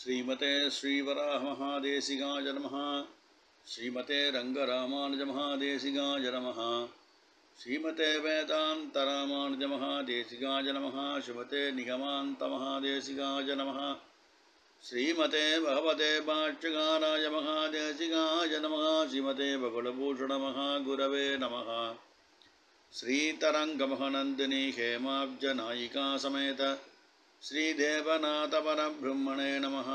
श्रीमते श्रीवराहमहादेशिकाय नमः। श्रीमते रङ्गरामानुजमहादेशिकाय नमः। श्रीमते वेदान्तरामानुजमहादेशिकाय नमः। श्रीमते निगमान्तमहादेशिकाय नमः। श्रीमते भगवते भाष्यकाराय महादेशिकाय नमः। श्रीमते बकुलभूषणमहागुरवे नमः। श्रीतरङ्गमहनन्दिनी हेमाब्जनायिका समेत श्रीदेवनाथपरब्रह्मणे नमः।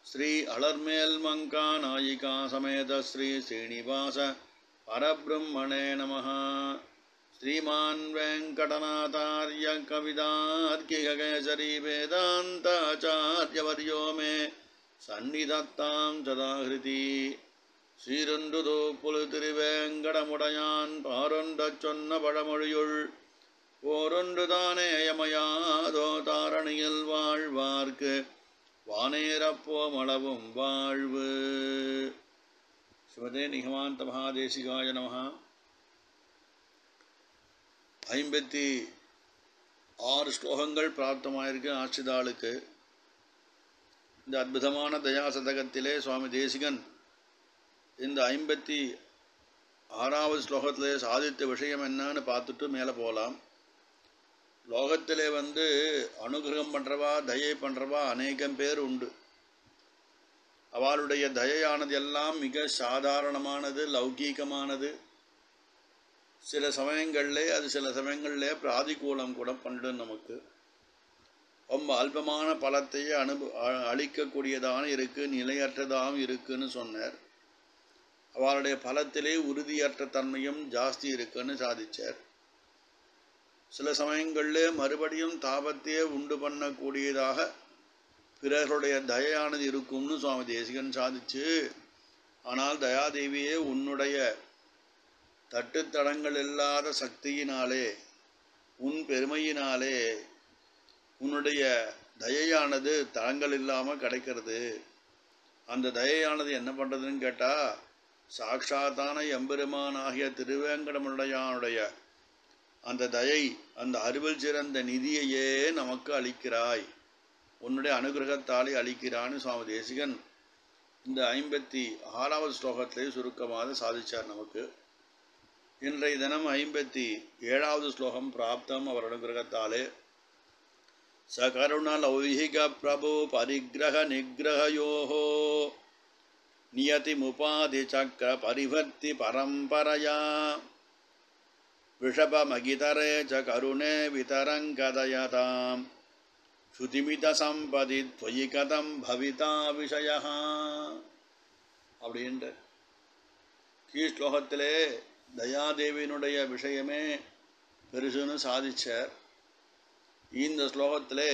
श्री अलर्मेल्मङ्का नायिका समेत श्री श्रीनिवास परब्रह्मणे नमः। श्रीमान् वेङ्कटनाथार्य कवितार्किककेसरी वेदान्ताचार्यवर्यो मे सन्निधत्तां सदाहृति। சீரொன்றுதோ புலு திருவேங்கடமுடையான் பாரொன்றச் சொன்ன பழமொழியுள் ஓரொன்று தானே யமயாதோ தாரணியில் வாழ்வார்க்கு வானேரப்போமளவும் வாழ்வு. ஸ்ரீமதே நிகமாந்த மகாதேசிகாய நமः. 56 ஸ்லோகங்கள் பிராப்தமாயிருக்கு ஆட்சிதாளுக்கு. இந்த அற்புதமான தயாசதகத்திலே சுவாமி தேசிகன் இந்த 56வது ஸ்லோகத்திலே சாதித்த விஷயம் என்னன்னு பார்த்துட்டு மேலே போகலாம். லோகத்திலே அனுகிரகம் பண்ணுறவா தயை பண்ணுறவா அநேகம் பேர் உண்டு. அவளுடைய தயையானது எல்லாம் மிக சாதாரணமானது, லௌகீகமானது. சில சமயங்களிலே பிராதிகூலம் கூட பண்ணிடும். நமக்கு ரொம்ப அல்பமான பலத்தையே அளிக்கக்கூடியதான இருக்குது, நிலையற்றதாகவும் இருக்குன்னு சொன்னார். அவளுடைய பலத்திலே உறுதியற்ற தன்மையும் ஜாஸ்தி இருக்குன்னு சாதித்தார். சில சமயங்களில் மறுபடியும் தாபத்தையே உண்டு பண்ணக்கூடியதாக பிறர்களுடைய தயையானது இருக்கும்னு சுவாமி தேசிகன் சாதிச்சு, ஆனால் தயாதேவியே உன்னுடைய தட்டுத்தடங்கள் இல்லாத சக்தியினாலே, உன் பெருமையினாலே உன்னுடைய தயையானது தடங்கள் இல்லாமல் கிடைக்கிறது. அந்த தயையானது என்ன பண்ணுறதுன்னு கேட்டால், சாட்சாத்தான எம்பெருமானாகிய திருவேங்கடமுடையானுடைய அந்த தயை, அந்த அறிவில் சிறந்த நிதியையே நமக்கு அளிக்கிறாய், உன்னுடைய அனுகிரகத்தாலே அளிக்கிறான்னு சுவாமி தேசிகன் இந்த 56வது ஸ்லோகத்திலே சுருக்கமாக சாதித்தார் நமக்கு. இன்றைய தினம் 57வது ஸ்லோகம் பிராப்தம் அவர் அனுகிரகத்தாலே. சகருண லௌகிக பிரபு பரிகிரக நிகிரகயோஹோ நியதி முபாதி சக்கர பரிவர்த்தி பரம்பரையா விஷபமகிதரே ச கருணே விதரங்கதயதாம் சுதிமித சம்பதி துவயி கதம் பவிதா விஷயா அப்படின்ற கீழ் ஸ்லோகத்திலே தயாதேவியினுடைய விஷயமே பெருசுன்னு சாதிச்சார். இந்த ஸ்லோகத்திலே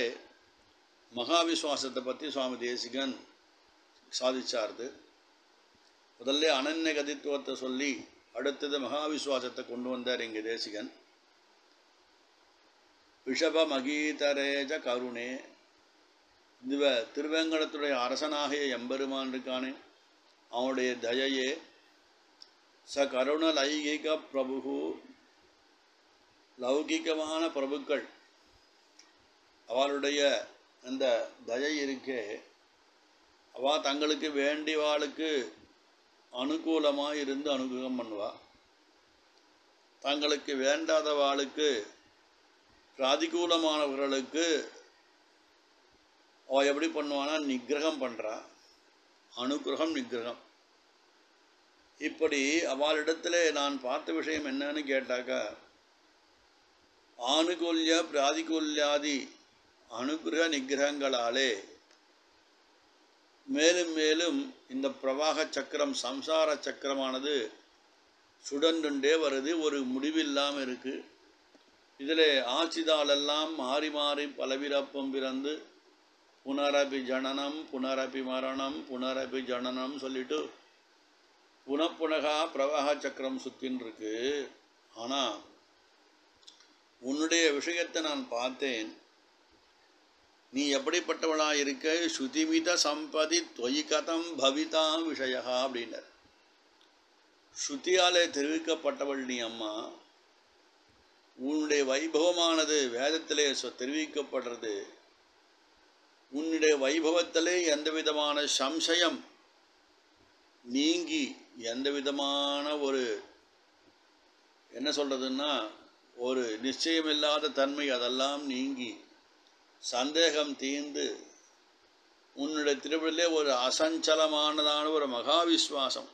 மகாவிஸ்வாசத்தை பற்றி சுவாமி தேசிகன் சாதிச்சார்து. முதல்ல அனன்ய கதித்துவத்தை சொல்லி அடுத்தது மகாவிஸ்வாசத்தை கொண்டு வந்தார் இங்கே தேசிகன். விஷபமகீதரேஜ கருணே, திருவேங்கடத்துடைய அரசனாகிய எம்பெருமான் இருக்கானே அவனுடைய தயையே. ச கருண லைகிக பிரபு, லௌகிகமான பிரபுக்கள் அவளுடைய அந்த தயை இருக்கே, அவள் தங்களுக்கு வேண்டியவாளுக்கு அனுகூலமாக இருந்து அனுகிரகம் பண்ணுவா. தங்களுக்கு வேண்டாதவாளுக்கு, பிராதிகூலமானவர்களுக்கு அவள் எப்படி பண்ணுவானா நிகிரகம் பண்ணுறா. அனுகிரகம் நிகிரகம். இப்படி அவளிடத்தில் நான் பார்த்த விஷயம் என்னன்னு கேட்டாக்கா, ஆனுகூல்ய பிராதிகூல்யாதி அனுகிரக நிகிரகங்களாலே மேலும் மேலும் இந்த பிரவாக சக்கரம், சம்சார சக்கரமானது சுடன்றுண்டே வருது, ஒரு முடிவில்லாமல் இருக்குது. இதில் ஆட்சிதாலெல்லாம் மாறி மாறி பலவிரப்பம் பிறந்து புனரபி ஜனனம் புனரபி மரணம் புனரபி ஜனனம் சொல்லிட்டு புனப்புனகா பிரவாக சக்கரம் சுத்தின்னு இருக்கு. ஆனால் உன்னுடைய விஷயத்தை நான் பார்த்தேன். நீ எப்படிப்பட்டவளாக இருக்க, ஸ்ருதிமித சம்பதி தொயி கதம் பவிதா விஷயா அப்படின்னார். ஸ்ருதியாலே தெரிவிக்கப்பட்டவள் நீ அம்மா. உன்னுடைய வைபவமானது வேதத்திலே தெரிவிக்கப்படுறது. உன்னுடைய வைபவத்திலே எந்த விதமான சம்சயம் நீங்கி எந்த விதமான ஒரு என்ன சொல்கிறதுன்னா ஒரு நிச்சயமில்லாத தன்மை அதெல்லாம் நீங்கி சந்தேகம் தீர்ந்து உன்னுடைய திருவிழிலே ஒரு அசஞ்சலமானதான ஒரு மகா விஸ்வாசம்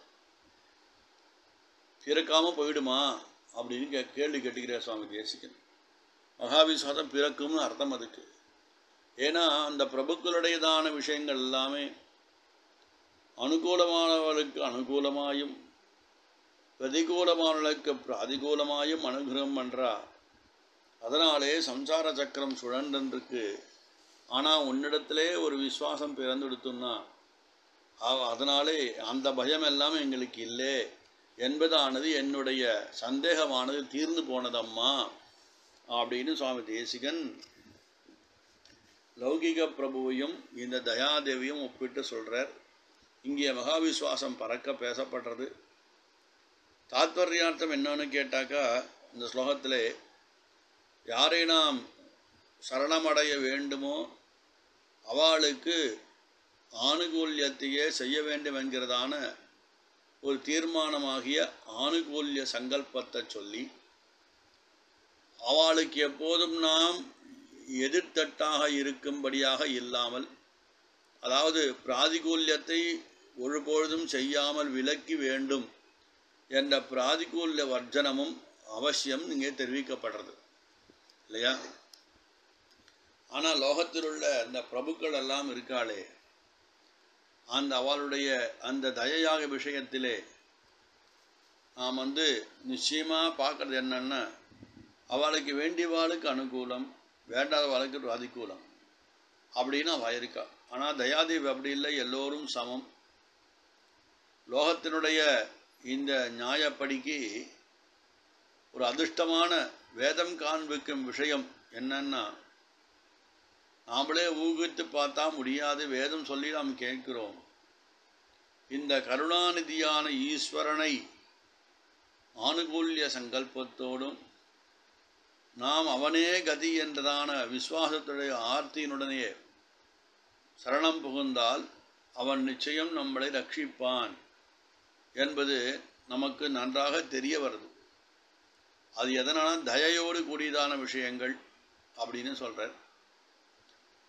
பிறக்காமல் போயிடுமா அப்படின்னு கேள்வி கேட்டுக்கிறார் சுவாமி தேசிகன். மகாவிஸ்வாசம் பிறக்கும்னு அர்த்தம் அதுக்கு. ஏன்னா அந்த பிரபுக்களுடையதான விஷயங்கள் எல்லாமே அனுகூலமானவர்களுக்கு அனுகூலமாயும் பிரதிகூலமானவர்களுக்கு பிரதிகூலமாயும் அனுகிரகம் பண்ணுறா. அதனாலே சம்சார சக்கரம் சுழன்றிருக்கு. ஆனால் உன்னிடத்திலே ஒரு விஸ்வாசம் பிறந்துடுத்துன்னா அதனாலே அந்த பயம் எல்லாம் எங்களுக்கு இல்லை என்பதானது என்னுடைய சந்தேகமானது தீர்ந்து போனதம்மா அப்படின்னு சுவாமி தேசிகன் லௌகிக பிரபுவையும் இந்த தயாதேவியும் ஒப்பிட்டு சொல்கிறார். இங்கே மகாவிஸ்வாசம் பறக்க பேசப்படுறது. தாத்பர்யார்த்தம் என்னன்னு கேட்டாக்கா, இந்த ஸ்லோகத்தில் யாரை நாம் சரணமடைய வேண்டுமோ அவளுக்கு ஆனுகூல்யத்தையே செய்ய வேண்டும் என்கிறதான ஒரு தீர்மானமாகிய ஆனுகூல்ய சங்கல்பத்தை சொல்லி அவளுக்கு எப்போதும் நாம் எதிர்த்தட்டாக இருக்கும்படியாக இல்லாமல், அதாவது பிராதிகூல்யத்தை ஒருபொழுதும் செய்யாமல் விலக்கி வேண்டும் என்ற பிராதிகூல்ய வர்ஜனமும் அவசியம் இங்கே தெரிவிக்கப்படுறது இல்லையா? ஆனால் லோகத்தில் உள்ள அந்த பிரபுக்கள் எல்லாம் இருக்காளே, அந்த அவளுடைய அந்த தயையாக விஷயத்திலே நாம் நிச்சயமாக பார்க்குறது என்னென்னா, அவளுக்கு வேண்டியவாளுக்கு அனுகூலம், வேண்டாதவாளுக்கு பிராதிகூலம் அப்படின்னு அவள் இருக்கா. ஆனால் தயாதேவி அப்படி இல்லை, எல்லோரும் சமம். லோகத்தினுடைய இந்த நியாயப்படிக்கு ஒரு அதிர்ஷ்டமான வேதம் காண்பிக்கும் விஷயம் என்னன்னா, நாமளே ஊகித்து பார்த்தா முடியாது, வேதம் சொல்லி நாம் கேட்கிறோம். இந்த கருணாநிதியான ஈஸ்வரனை ஆனுகூல்ய சங்கல்பத்தோடும் நாம் அவனே கதி என்றதான விசுவாசத்துடைய ஆர்த்தியினுடனே சரணம் புகுந்தால் அவன் நிச்சயம் நம்மளை ரட்சிப்பான் என்பது நமக்கு நன்றாக தெரிய வருது. அது எதனால் தயையோடு கூடியதான விஷயங்கள் அப்படின்னு சொல்கிறார்.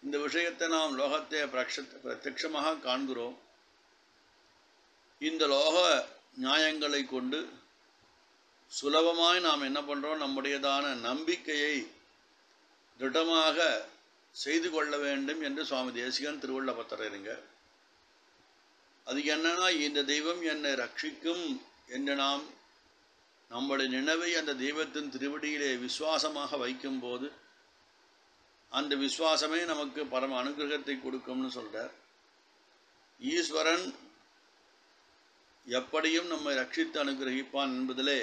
இந்த விஷயத்தை நாம் லோகத்தை பிரத்யட்சமாக காண்கிறோம். இந்த லோக நியாயங்களை கொண்டு சுலபமாய் நாம் என்ன பண்ணுறோம், நம்முடையதான நம்பிக்கையை திடமாக செய்து கொள்ள வேண்டும் என்று சுவாமி தேசிகன் திருவள்ளபத்தரங்க. அதுக்கு என்னன்னா, இந்த தெய்வம் என்னை ரட்சிக்கும் என்று நாம் நம்முடைய நினைவை அந்த தெய்வத்தின் திருவடியிலே விசுவாசமாக வைக்கும்போது அந்த விசுவாசமே நமக்கு பரம அனுகிரகத்தை கொடுக்கும்னு சொல்கிறார். ஈஸ்வரன் எப்படியும் நம்மை ரட்சித்து அனுகிரகிப்பான் என்பதிலே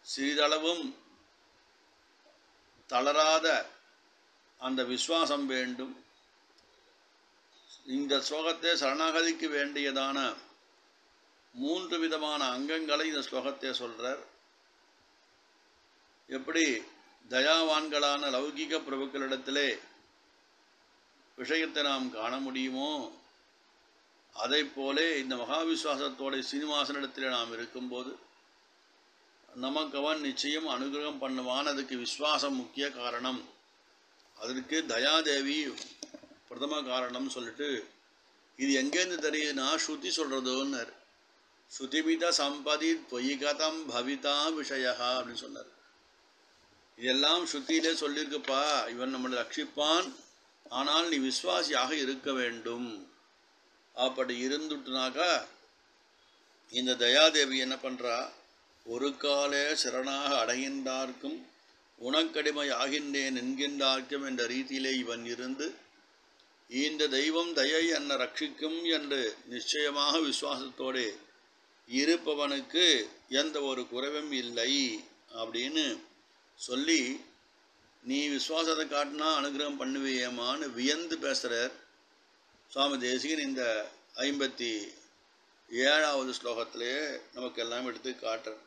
சிறிதளவும் தளராத அந்த விசுவாசம் வேண்டும். இந்த ஸ்லோகத்தை சரணாகதிக்கு வேண்டியதான 3 விதமான அங்கங்களை இந்த ஸ்லோகத்தை சொல்கிறார். எப்படி தயாவான்களான லௌகிக பிரபுக்களிடத்திலே விஷயத்தை நாம் காண முடியுமோ, அதை போலே இந்த மகாவிஸ்வாசத்தோட சீனிவாசனிடத்தில் நாம் இருக்கும்போது நமக்கு அவன் நிச்சயம் அனுகிரகம் பண்ணுவான். அதுக்கு விஸ்வாசம் முக்கிய காரணம், அதற்கு தயாதேவி பிரதம காரணம் சொல்லிட்டு, இது எங்கேருந்து தெரியுதுன்னா ஸ்ருதி சொல்கிறதுன்னார். ஸ்ருதிமித சம்பதி தொய்கதம் பவிதா விஷயா அப்படின்னு சொன்னார். இதெல்லாம் ஸ்ருதியிலே சொல்லியிருக்குப்பா, இவன் நம்மளை ரட்சிப்பான், ஆனால் நீ விஸ்வாசியாக இருக்க வேண்டும். அப்படி இருந்துட்டுனாக்கா இந்த தயாதேவி என்ன பண்ணுறா, ஒரு காலே சரணாக அடைகின்றார்க்கும் உனக்கடிமை ஆகின்றேன் என்கின்றார்க்கும் என்ற ரீதியிலே இவன் இருந்து இந்த தெய்வம் தயை என்னை ரட்சிக்கும் என்று நிச்சயமாக விசுவாசத்தோடு இருப்பவனுக்கு எந்த ஒரு குறைவும் இல்லை அப்படின்னு சொல்லி, நீ விசுவாசத்தை காட்டினா அனுகிரகம் பண்ணுவியேமான்னு வியந்து பேசுகிறார் சுவாமி தேசிகன். இந்த 57வது ஸ்லோகத்திலே நமக்கெல்லாம் எடுத்து காட்டுறார்.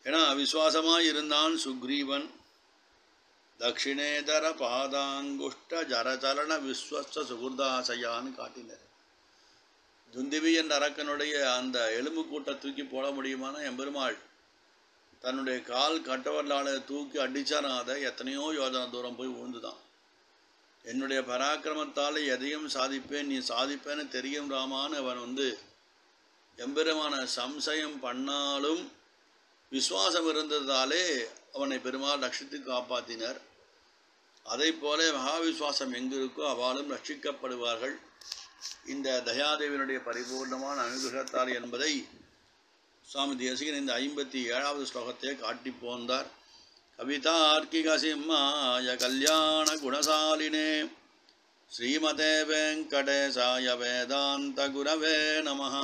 ஏன்னா விசுவாசமாக இருந்தான் சுக்ரீவன், தட்சிணேதர பாதாங்குஷ்ட ஜரச்சரண விஸ்வஸ்த சுகுர்தாசையான்னு காட்டினர். துந்திவி என்ற அரக்கனுடைய அந்த எலும்பு கூட்டை தூக்கி போட முடியுமான எம்பெருமாள் தன்னுடைய கால் கட்டவர்களால் தூக்கி அடித்தான அதை எத்தனையோ யோஜனை தூரம் போய் விழுந்துதான். என்னுடைய பராக்கிரமத்தால் எதையும் சாதிப்பேன், நீ சாதிப்பேன்னு தெரியும் ராமான்னு அவன் எம்பெருமான சம்சயம் பண்ணாலும் விசுவாசம் இருந்ததாலே அவனை பெருமாள் ரட்சித்து காப்பாற்றினர். அதை போல மகாவிஸ்வாசம் எங்கு இருக்கோ அவளும் ரட்சிக்கப்படுவார்கள் இந்த தயாதேவியினுடைய பரிபூர்ணமான அனுகிரகத்தால் என்பதை சுவாமி தேசிகன் இந்த 57வது ஸ்லோகத்தை காட்டி போந்தார். கவிதார்க்கிக சிம்மாய கல்யாண குணசாலினே ஸ்ரீமதே வெங்கடேசாய வேதாந்த குரவே நமஹ.